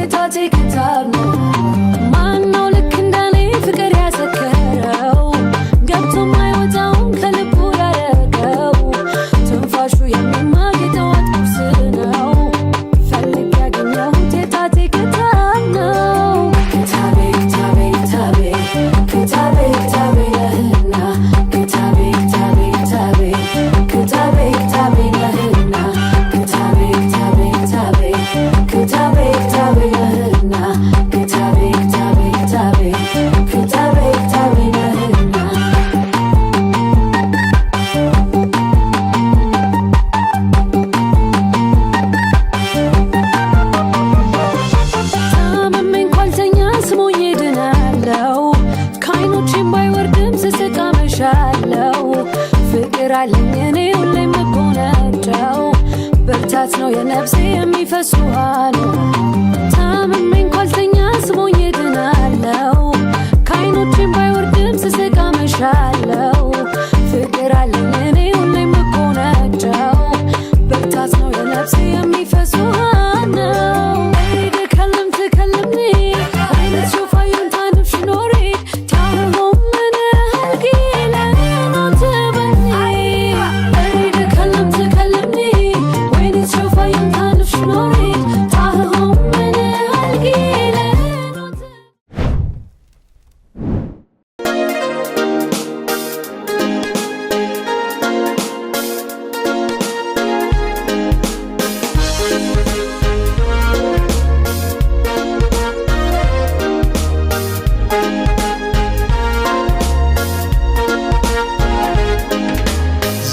የታቴ ክታብ ነው ማነው ልክ እንደኔ ፍቅር ያሰከረው ገብቶ ማይወጣውን ከልቡ ያረገው ትንፋሹ የሚማጌጠው አጥቁስ ነው ፈልግ ያገኘሁት የታቴ ክታብ ነው ክታቤ ክታቤ ክታቤ ክታቤ ክታቤ ነህና ክታቤ ክታቤ ክታቤ ክታቤ ክታቤ ነህና ክታቤ ክታቤ ክታቤ ክታቤ ክታቤ ነህና ክታቤ ክታቤ ክታቤ ክታቤ ክታቤ ነህና ታመመኝ ኳልተኛ ስሞኝ ድናለው ከዓይኖቼም ባይወርድም ስስቅ አመሻለው ፍቅር አለኝ እኔ ሁሌም ምጎነጨው ብርታት ነው የነፍሴ የሚፈስ ውሃ ነው ታመመኝ ኳልተኛ ስሞኝ ድናለው ከዓይኖቼም ባይወርድም ስስቅ አመሻለው ፍቅር አለኝ እኔ ሁሌም ምጎነጨው ብርታት ነው የነፍሴ የሚፈስ ውሃ ነው ከልም ትከልምኒ አይነት ሾፋዩን ታንፍሽ ኖሪ ታሆም ምን ህልጊ ለኔ ነው ትበኒ ከልም ትከልምኒ ወይነት ሾፋዩን ታንፍሽ ኖሪ ታሆም ምን ህልጊ ለኔ ነው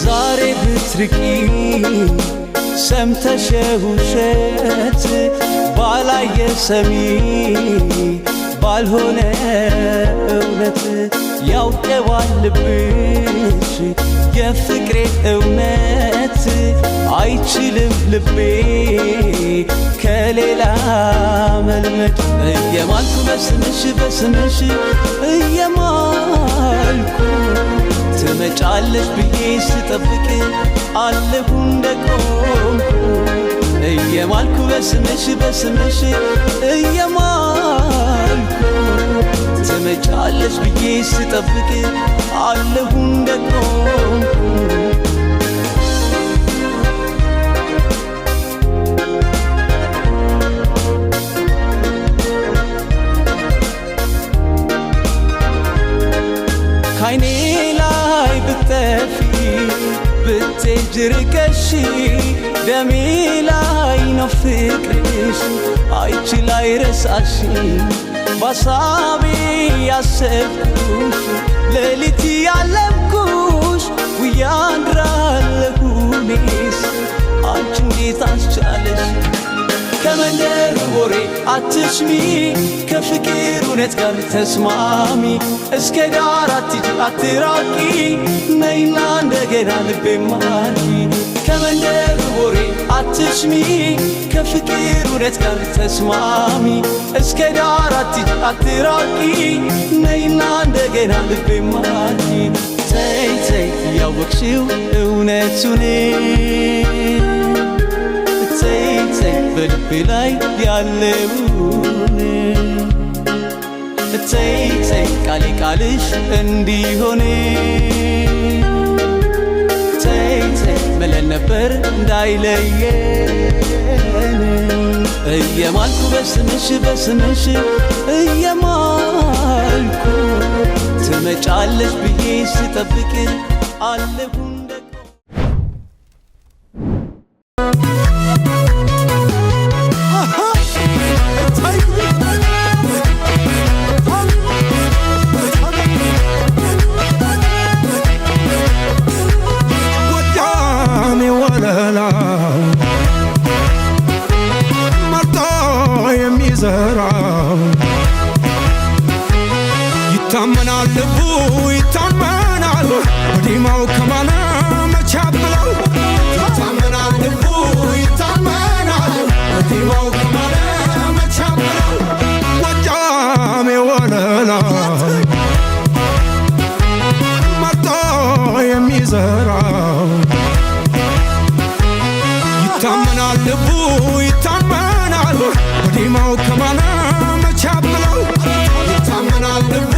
ዛሬ ብትርቂ ሰምተሽ ውሸት ባላየ ሰሚ ባልሆነ እውነት ያውቀዋል ልብሽ የፍቅሬ እውነት አይችልም ልቤ ከሌላ መልመድ እየማልኩ በስምሽ በስምሽ እየማልኩ ትመጫለሽ ብዬ ስጠብቅ አለሁ እንደቆምኩ እየማልኩ በስምሽ በስምሽ እየማልኩ ትመጫለሽ ብዬ ስጠብቅ አለሁ እንደቆምኩ ካይኔ ላይ ብትጠፊ ብትሄጂ ርቀሽ ደሜ ላይ ነው ፍቅርሽ አይችል አይረሳሽ ባሳቤ ያሰብኩሽ ሌሊት ያለምኩሽ ውዬ አድራለሁ እኔስ አንቺ እንዴት አስቻለሽ ከመንደር ወሬ አትስሚ ከፍቅር እውነት ጋር ተስማሚ እስከ ዳር አትሂጂ አትራቂ ነይና እንደገና ልቤ ማርኪ ከመንደር ወሬ አትስሚ ከፍቅር እውነት ጋር ተስማሚ እስከ ዳር አትሂጂ አትራቂ ነይና እንደገና ልቤ ማርኪ ተይ ተይ ያወቅሽው እውነቱን በልቤ ላይ ያለውን ተይ ተይ ቃሌ ቃልሽ እንዲሆን ተይ ተይ ብለን ነበር እንዳይለየን እየማልኩ በስምሽ በስምሽ እየማልኩ ትመጫለሽ ብዬ ስጠብቅ አለሁ ይታመናል ልቡ ይታመናል ወዲማው ከማነ መቻብለው ይታመናል ልቡ ይታመናል ወዲማው ከማነ መቻብለው ወጃሜ ወለላ መርጦ የሚዘራው ይታመናል ልቡ ይታመናል ወዲማው ከማነ መቻብለው ይታመናል ልቡ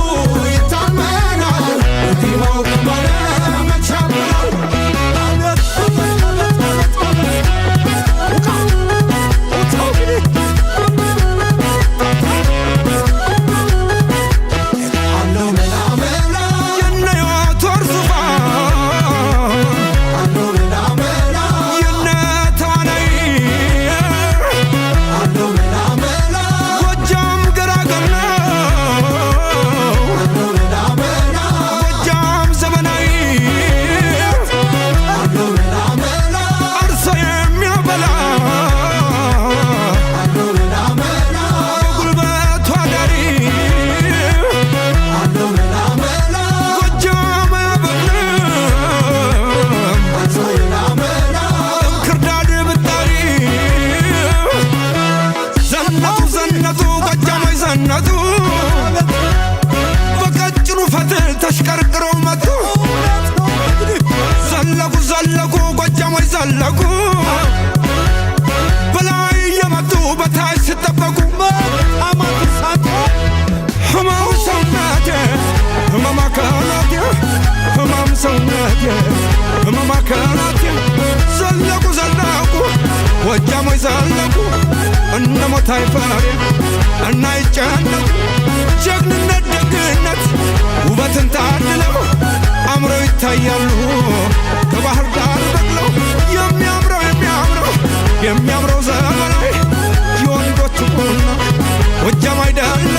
ይታመናል ዲማው ከማነ መቻብለው በቀጭኑ ፈትል ተሽቀርቅረው መጡ ዘለቁ ዘለቁ ጎጃሞች ዘለቁ በላይ የመጡ በታች ሲጠበቁ ህመም ሰውነቴ ህመም አካላቴ ህመም ሰውነቴ ህመም አካላቴ ዘለቁ ዘለቁ ጎጃሞች ዘለቁ እነ ሞታይ ፈሬ እና ይጨነቁ ጀግንነት ደግነት ውበትን ታድለው አምረው ይታያሉ ከባህር ዳር በቅለው የሚያምረው ዘመናዊ የወንዶች ቡና ጎጃም አይደል